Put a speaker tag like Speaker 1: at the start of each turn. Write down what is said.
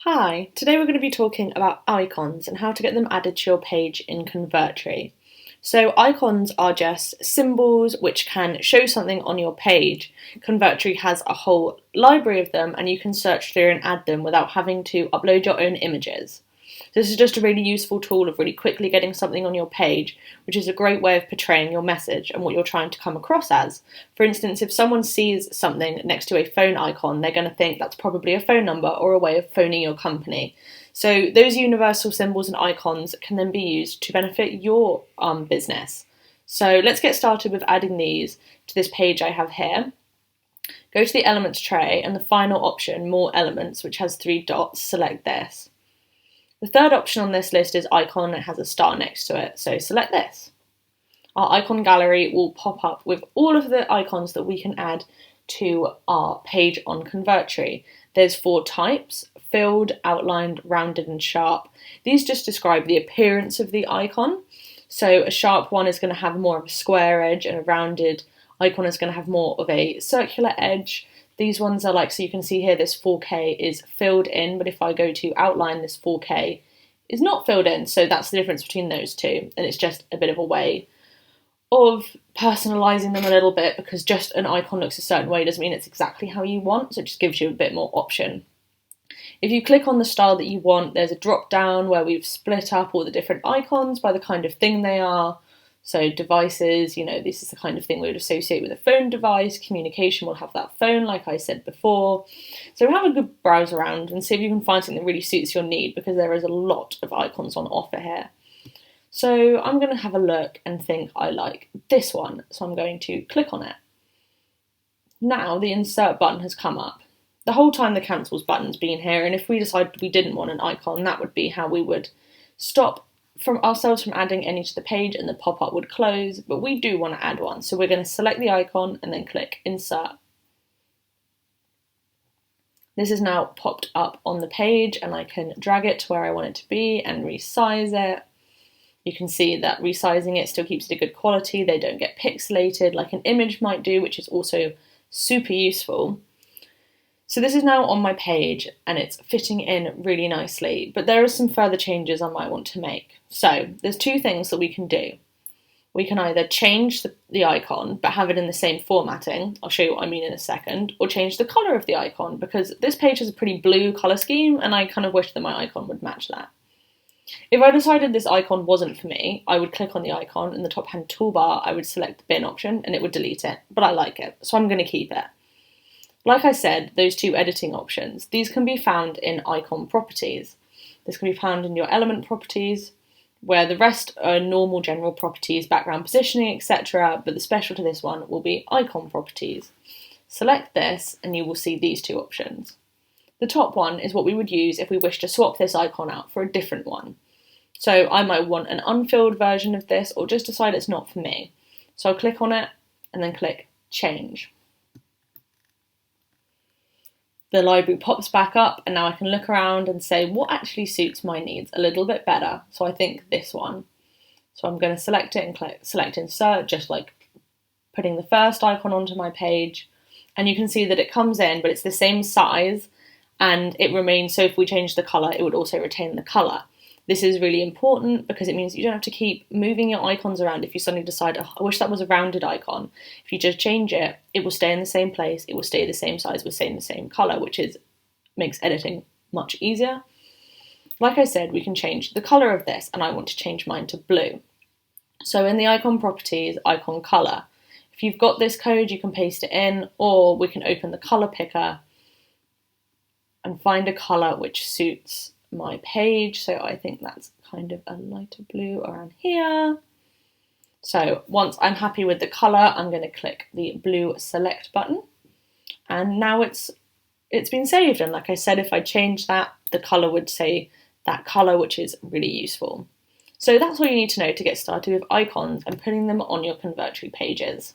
Speaker 1: Hi, today we're going to be talking about icons and how to get them added to your page in Convertri. So icons are just symbols which can show something on your page. Convertri has a whole library of them and you can search through and add them without having to upload your own images. This is just a really useful tool of really quickly getting something on your page, which is a great way of portraying your message and what you're trying to come across as. For instance, if someone sees something next to a phone icon, they're going to think that's probably a phone number or a way of phoning your company. So those universal symbols and icons can then be used to benefit your business. So let's get started with adding these to this page I have here. Go to the elements tray and the final option, more elements, which has 3 dots, select this. The third option on this list is icon. It has a star next to it, so select this. Our icon gallery will pop up with all of the icons that we can add to our page on Convertri. There's 4 types: filled, outlined, rounded and sharp. These just describe the appearance of the icon. So a sharp one is going to have more of a square edge and a rounded icon is going to have more of a circular edge. These ones are like, so you can see here this 4K is filled in, but if I go to outline, this 4K is not filled in. So that's the difference between those two. And it's just a bit of a way of personalising them a little bit, because just an icon looks a certain way doesn't mean it's exactly how you want. So it just gives you a bit more option. If you click on the style that you want, there's a drop down where we've split up all the different icons by the kind of thing they are. So devices, this is the kind of thing we would associate with a phone device. Communication will have that phone, like I said before. So have a good browse around and see if you can find something that really suits your need, because there is a lot of icons on offer here. So I'm going to have a look and think I like this one. So I'm going to click on it. Now the insert button has come up. The whole time the cancels button's been here, and if we decided we didn't want an icon, that would be how we would stop from ourselves from adding any to the page, and the pop-up would close, but we do want to add one. So we're going to select the icon and then click insert. This is now popped up on the page and I can drag it to where I want it to be and resize it. You can see that resizing it still keeps it a good quality. They don't get pixelated like an image might do, which is also super useful. So this is now on my page and it's fitting in really nicely, but there are some further changes I might want to make. So there's 2 things that we can do. We can either change the icon but have it in the same formatting, I'll show you what I mean in a second, or change the colour of the icon, because this page has a pretty blue colour scheme and I kind of wish that my icon would match that. If I decided this icon wasn't for me, I would click on the icon. In the top hand toolbar I would select the bin option and it would delete it, but I like it, so I'm going to keep it. Like I said, those 2 editing options, these can be found in icon properties. This can be found in your element properties, where the rest are normal general properties, background positioning, etc. But the special to this one will be icon properties. Select this and you will see these 2 options. The top one is what we would use if we wish to swap this icon out for a different one. So I might want an unfilled version of this, or just decide it's not for me. So I'll click on it and then click change. The library pops back up and now I can look around and say what actually suits my needs a little bit better. So I think this one. So I'm going to select it and click select insert, just like putting the first icon onto my page. And you can see that it comes in, but it's the same size and it remains. So if we change the colour, it would also retain the colour. This is really important because it means you don't have to keep moving your icons around if you suddenly decide, oh, I wish that was a rounded icon. If you just change it, it will stay in the same place, it will stay the same size, will stay in the same colour, which makes editing much easier. Like I said, we can change the colour of this, and I want to change mine to blue. So in the icon properties, icon colour, if you've got this code, you can paste it in, or we can open the colour picker and find a colour which suits my page. So I think that's kind of a lighter blue around here. So once I'm happy with the colour, I'm going to click the blue select button, and now it's been saved. And like I said, if I change that, the colour would say that colour, which is really useful. So that's all you need to know to get started with icons and putting them on your Convertri pages.